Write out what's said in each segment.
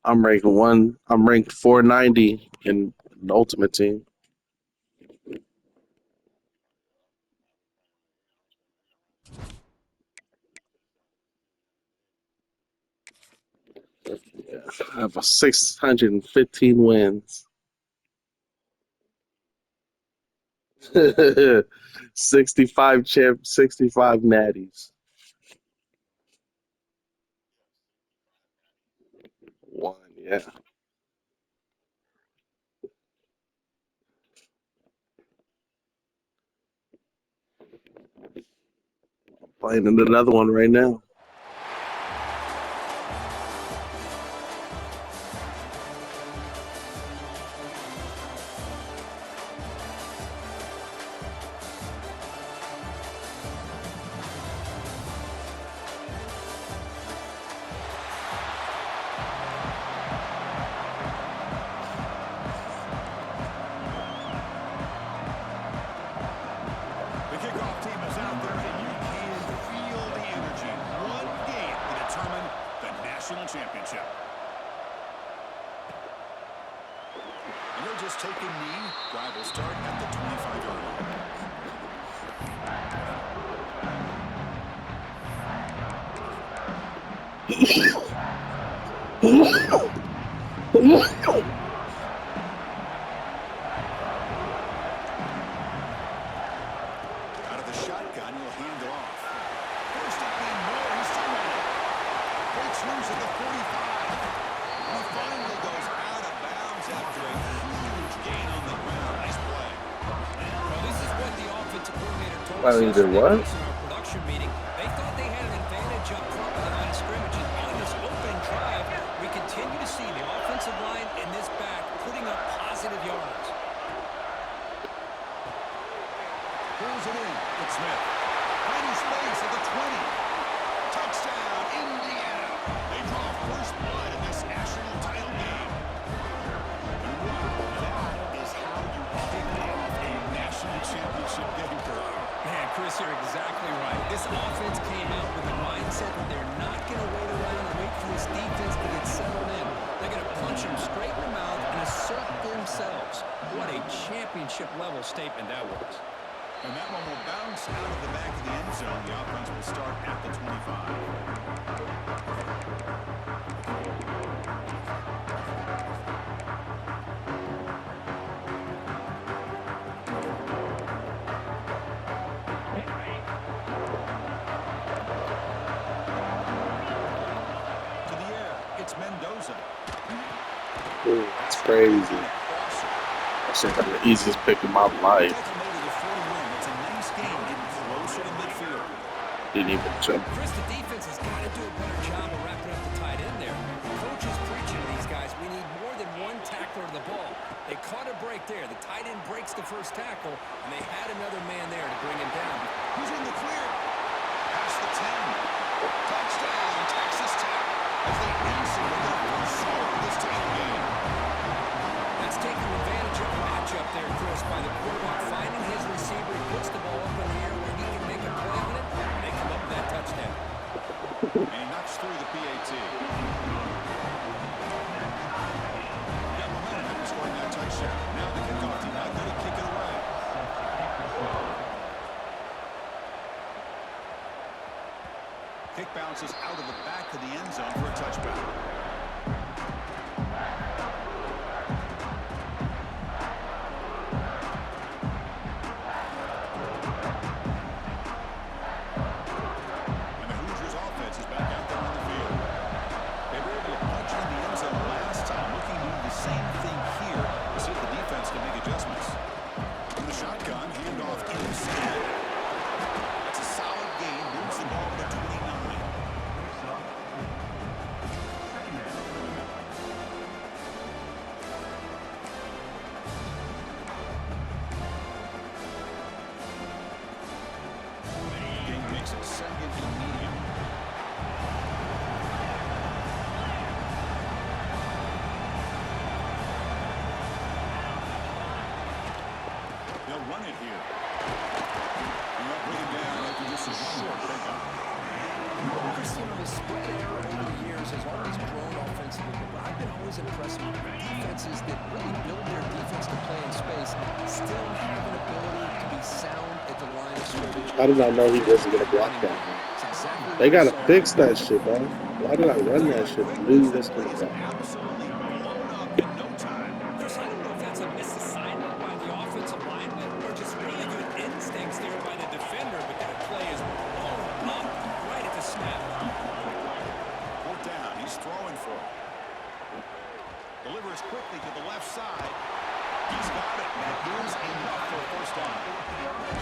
I'm ranked 490 in the Ultimate Team. Yeah, I have a 615 wins. 65 natties. One, yeah. Playing in another one right now. The kickoff team is out there, and you can feel the energy. One game to determine the national championship. And they're just taking knee. Drive will start at the 25-yard line. Out of the shotgun, he'll hand it off. First and 10 more, he's still running. Breaks loose at the 45. He finally goes out of bounds after a huge gain on the ground. Nice play. Well, this is what the offensive coordinator told Well, us he did what? in our production meeting. They thought they had an advantage up front with the line of scrimmage, and on this opening drive, we continue to see the offensive line and this back putting up positive yards. Pulls it in. It's Smith. Finding space at the 20. Touchdown, Indiana. They draw first blood in this national title game. And that is how you kick off a national championship game. Man, Chris, you're exactly right. This offense came out with a mindset that they're not going to wait around and wait for this defense to get settled in. They're going to punch them straight in the mouth and assert themselves. What a championship-level statement that was. And that one will bounce out of the back of the end zone. The offense will start at the 25. To the air, it's Mendoza. Ooh, that's crazy. That's like the easiest pick of my life. Didn't even jump. Chris, the defense has got to do a better job of wrapping up the tight end there. The coach is preaching to these guys, we need more than one tackler of the ball. They caught a break there. The tight end breaks the first tackle, and they had another man there to bring him down. Who's in the clear? Past the 10. Touchdown, Texas Tech. As they answer with their first score of this title game. That's taking advantage of the matchup there, Chris, by the quarterback finding his receiver. He puts the ball up in the air where he can make a play on it. They come up with that touchdown. And he knocks through the PAT. Got momentum after scoring that touchdown. Now the kickoff team out there to kick it away. Kick bounces out of the back of the end zone for a touchback. Second and medium. They'll run it here. And they'll bring him down after just a short pickup. Christian, the spread error over the years has always doesn't press him. Defenses that really build their defense to play in space still have an ability to be sound at the line of scrimmage. I did not know he wasn't gonna block that. It's exactly They what we gotta saw. fix that shit, bro. Why did I run that shit? I knew he was gonna block. Absolutely blown up in no time. Chris, I don't know if that's a misassignment by the offensive lineman or just really good instincts there by the defender, but that play is blown up right at the snap. Fourth down. He's throwing for it. Delivers quickly to the left side. He's got it. That is enough for a first down.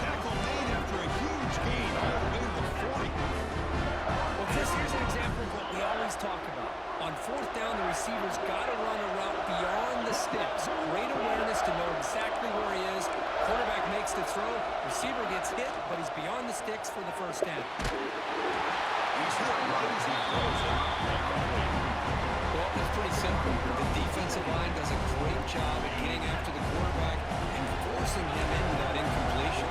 Tackle made after a huge gain all the way to the 40. Well, Chris, here's an example of what we always talk about. On fourth down, the receiver's got to run a route beyond the sticks. Great awareness to know exactly where he is. Quarterback makes the throw. Receiver gets hit, but he's beyond the sticks for the first down. He's hit right as he throws it. Well, it's pretty simple. The defensive line does a great job at getting after the quarterback and forcing him into that incompletion.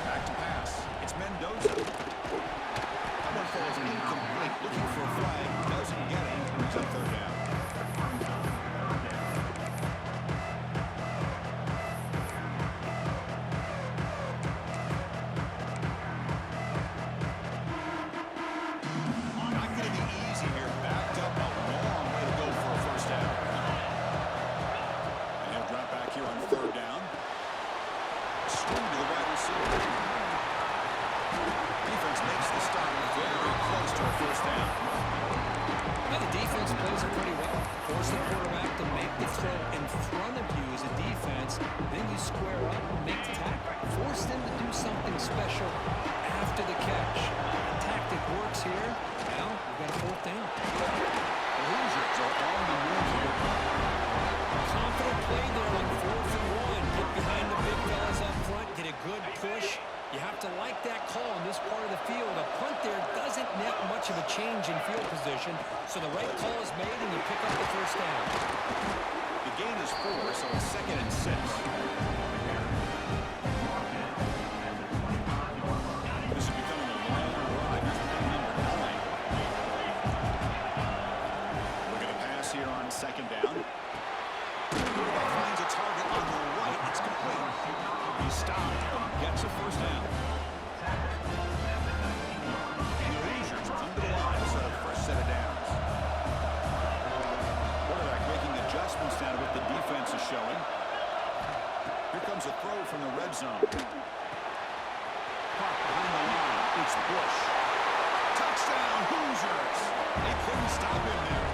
Back to pass. It's Mendoza. Number falls incomplete. Looking for a flag. Doesn't get it. Brings up third down. Not going to be easy here. Backed up a long way to go for a first down. And he'll drop back here on third down. Swing to the wide receiver. Defense makes the stop very close to a first down. Now, the defense plays it pretty well. Force the quarterback to make the throw in front of you as a defense. Then you square up and make the tackle. Force them to do something special after the catch. The tactic works here. Now, we've got a fourth down. The Hoosiers are on the move here. Confident play there on 4th and 1. Get behind the big fellas up front. Get a good push. You have to like that call in this part of the field. A punt there doesn't net much of a change in field position, so the right call is made and you pick up the first down. The gain is 4, so it's 2nd and 6. This is becoming a long drive. Here's play number 9. We're going to pass here on 2nd down. Quarterback finds a target on the right. It's complete. He stopped and gets a first down. And the Hoosiers come to the line for the first set of downs. Quarterback making adjustments now to what the defense is showing. Here comes a throw from the red zone. Caught behind the line. It's Bush. Touchdown, Hoosiers. They couldn't stop him there.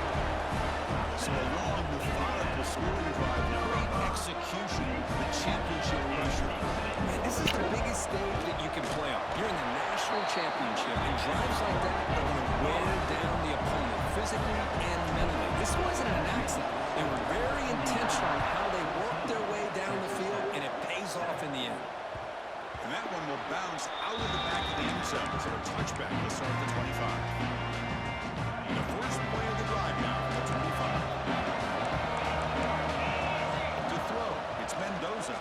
So a long, methodical scoring drive. Great execution. The championship pressure. Man, this is the biggest stage that you can play on. You're in the national championship, and drives like that are going to wear down the opponent physically and mentally. This wasn't an accident. They were very intentional in how they worked their way down the field, and it pays off in the end. And that one will bounce out of the back of the end zone. So a touchback will start at the 25. The first play of the drive now at the 25. To throw, it's Mendoza.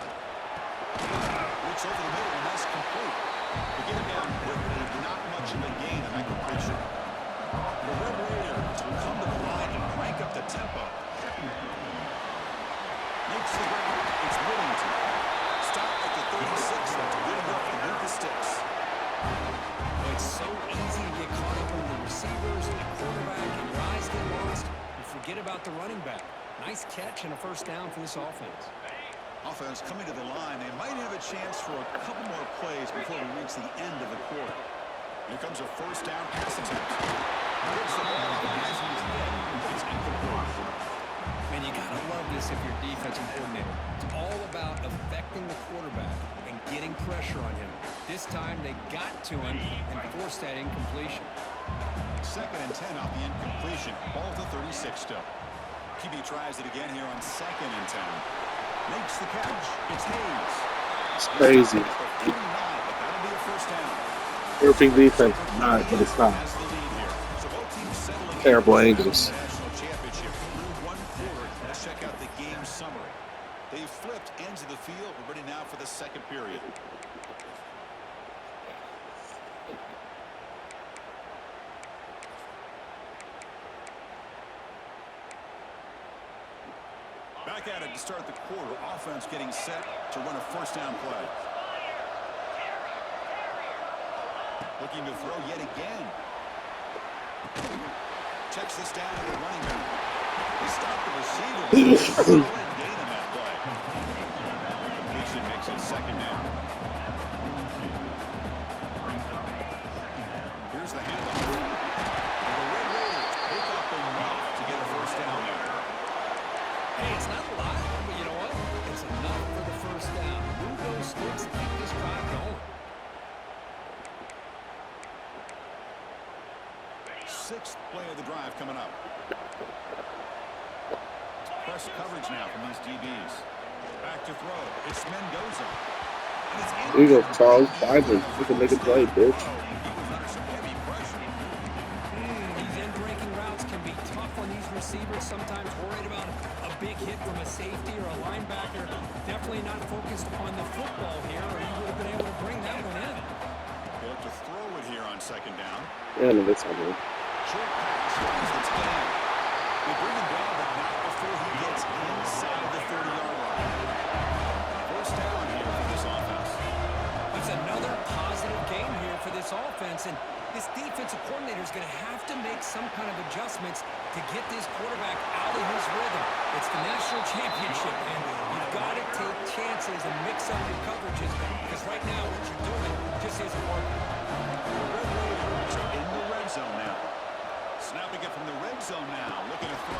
Looks over the middle, and that's complete. They get it down quickly, not much of a gain on that completion. The Red Raiders will come to the line and crank up the tempo. Makes the grab. It's Whittington. Stop at the 36. That's good enough to move the sticks. Well, it's so easy to get caught up in the receivers and the quarterback, and your eyes get lost. You forget about the running back. Nice catch and a first down for this offense. Offense coming to the line. They might have a chance for a couple more plays before we reach the end of the quarter. Here comes a first down pass attempt. Gets the ball off as he's hit. It's incomplete. Man, you gotta love this if you're a defensive coordinator. It's all about affecting the quarterback and getting pressure on him. This time they got to him and forced that incompletion. 2nd and 10 off the incompletion. Ball to 36 still. QB tries it again here on 2nd and 10. Makes the catch. It's Hayes. It's crazy. 49, but that'll be a first down. Perfect defense. Not, but it's not. Has the lead here. So both teams settling Terrible in angles. the national championship through one quarter. Let's check out the game summary. They've flipped ends of the field. We're ready now for the second period. Back at it to start the quarter. Offense getting set to run a first down play. Looking to throw yet again. Checks this down to the running back. He stopped the receiver. Solid gain on that play. Completion makes it second down. Here's the handoff. And the Red Raiders pick up enough to get a first down there. Hey, it's not a lot, but you know what? It's enough for the first down. Move those sticks and keep this drive going. Sixth play of the drive coming up. Press coverage now from these DBs. Back to throw. It's Mendoza. And it's There you go, Charles. Find him. You can make a play, bitch. He was under some heavy pressure. These end-breaking routes can be tough on these receivers, sometimes worried about a big hit from a safety or a linebacker. Definitely not focused upon the football here, or he would have been able to bring that one in. They'll have to throw it here on second down. Yeah, no, that's not good. Short pass finds the tight. They bring him down, but not before he gets inside the 30-yard line. First down here for this offense. It's another positive game here for this offense, and this defensive coordinator is going to have to make some kind of adjustments to get this quarterback out of his rhythm. It's the national championship, and you've got to take chances and mix up your coverages, because right now what you're doing just isn't working. The Red Raiders are in the red zone now. Snapping it from the red zone now, looking to throw.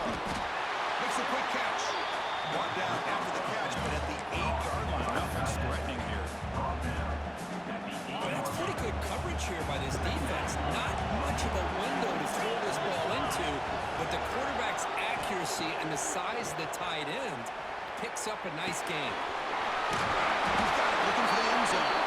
Makes a quick catch. Brought down after the catch, but at the 8-yard line. Nothing's threatening here. But it's pretty good coverage here by this defense. Not much of a window to throw this ball into, but the quarterback's accuracy and the size of the tight end picks up a nice game. He's got it, looking for the end zone.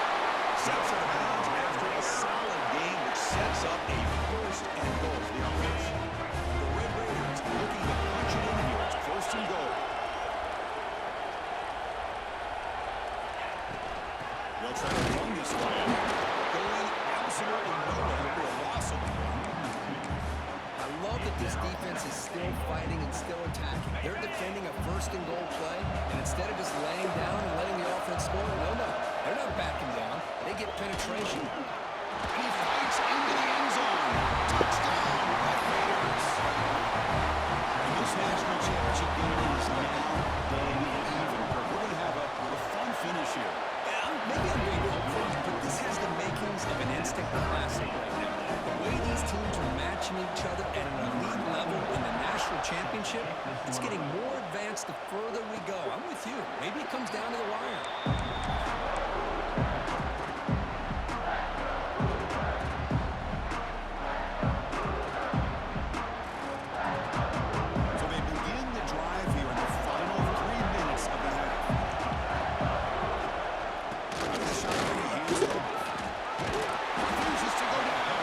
Steps out of bounds after a solid game, which sets up a first and goal for the offense. The Red Raiders looking to punch it in here. It's first and goal. They'll try to run this one in. Going absolutely nowhere for a loss of the ball. I love that this defense is still fighting and still attacking. They're defending a first and goal play, and instead of just laying down and letting the offense score, no, they're not backing down. They get penetration. And he fights into the end zone. Touchdown, Red Raiders. And this national championship game is now dead even. We're going to have a fun finish here. Maybe I'm being hopeful, but this has the makings of an instant classic right now. The way these teams are matching each other at an elite level in the national championship, it's getting more advanced the further we go. I'm with you. Maybe it comes down to the wire. So they begin the drive here in the final 3 minutes of the half. The shot hands it off. Refuses to go down.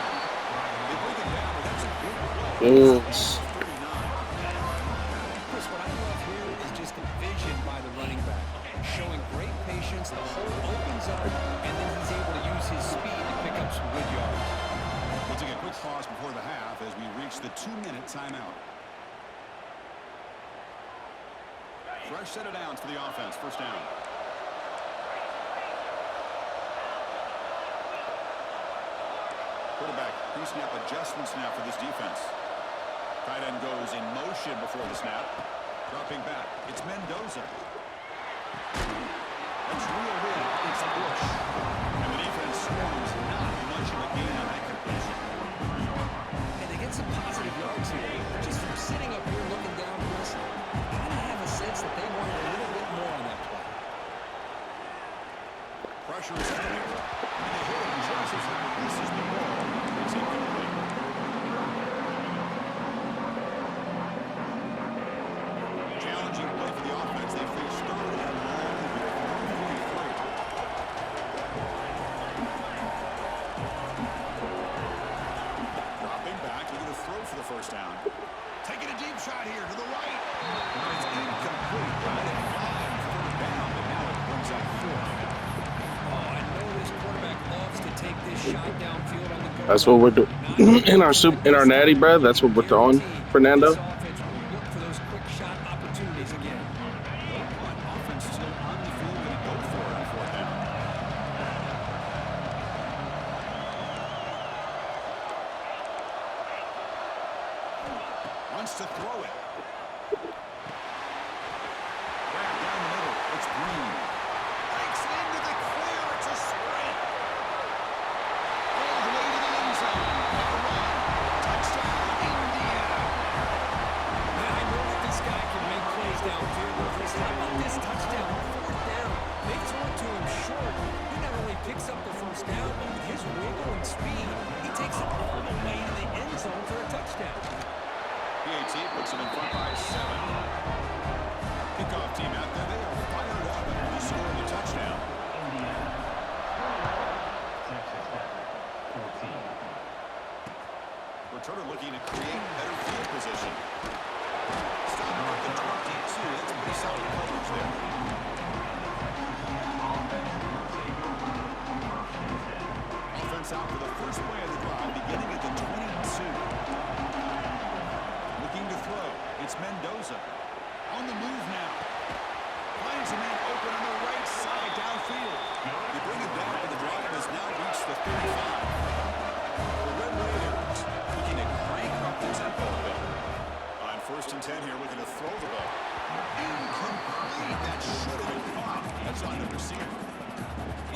They bring it down, but that's a big play. Yes. 39. Chris, what I love here is just the vision by the running back, showing great patience. The hole opens up, and then he's able to use his speed to pick up some good yards. We'll take a quick pause before the half as we reach the 2-minute timeout. Fresh set of downs for the offense. First down. Quarterback pre-snap adjustments now for this defense. Tight end goes in motion before the snap. Dropping back. It's Mendoza. That's reeled in. It's Bush. And the defense swarms not much of a gain on that completion. And they get some positive yards here. Just from sitting up here looking down for us, I kind of have a sense that they wanted a little bit more on that play. Pressure is there. And the hit of Joseph releases the ball. It's incomplete. Challenging play for the offense. They face third and long here from 43. Dropping back, looking to throw for the first down. Taking a deep shot here to the right. It's incomplete. Right at 5, third down, but now it brings up 4. Oh, I know this quarterback loves to take this shot downfield on the go. That's what we're doing in our natty, bro. That's what we're throwing, Fernando. This offense will look for those quick shot opportunities again. chance to throw it. Grab down the middle. It's Green. Breaks into the clear. It's a sprint. All the way to the end zone. Make a run. Touchdown, Indiana. Man, I know that this guy can make plays downfield. Chris, how about this touchdown? Fourth down. They throw it to him short. He not only picks up the first down, but with his wiggle and speed, he takes it all the way to the end zone for a touchdown. PAT puts him in front by 7. Kickoff team out there. They are fired up after the score of the touchdown. Returner looking to create better field position. Stop at the 22. That's pretty solid coverage there. Offense out for the first play of the drive, beginning at the 22. Looking to throw. It's Mendoza. On the move now. Finds a man open on the right side downfield. They bring it back, but the drive has now reached the 35. The Red Raiders looking to crank up the tempo a bit. On 1st and 10 here, looking to throw the ball. Incomplete. That should have been caught. That's on the receiver.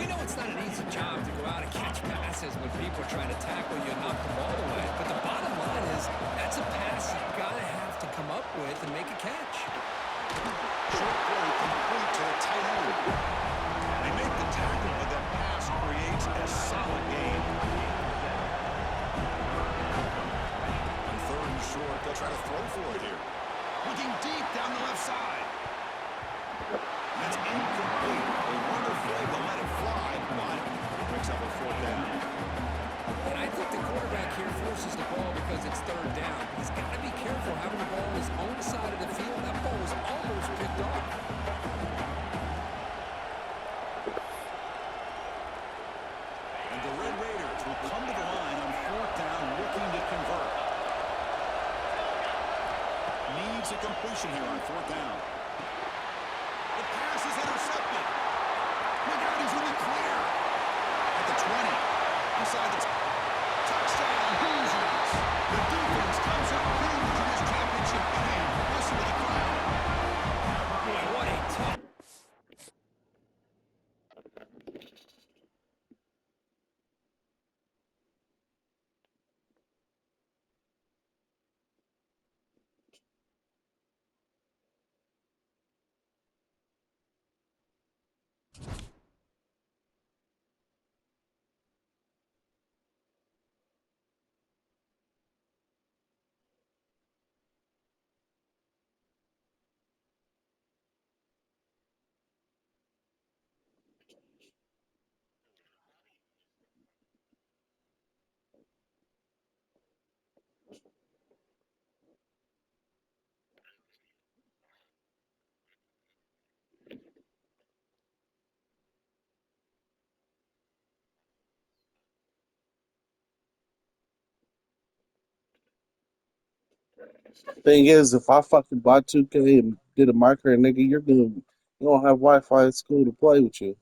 You know it's not an easy job to go out and catch passes when people are trying to tackle you and knock the ball away. But the bottom line is that's a pass you've got to have to come up with and make a catch. Short throw complete to the tight end. They make the tackle, but that pass creates a solid gain. On 3rd and short, they'll try to throw for it here. Looking deep down the left side. That's incomplete. They were afraid to let it fly, but it picks up a 4th down. And I think the quarterback here forces the ball because it's 3rd down. He's got to be careful having the ball on his own side of the field. That ball was almost picked off. And the Red Raiders will come to the line on 4th down, looking to convert. Needs a completion here on 4th down. The pass is intercepted. Look out, he's in the clear. At the 20. Inside the touchdown, Hoosiers. The defense comes up huge in this championship game. Listen to the crowd. Boy, what a tough. Thing is, if I fucking bought 2K and did a marker, nigga, you're good. You don't have Wi-Fi at school to play with you.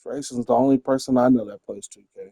Grayson's the only person I know that plays 2K.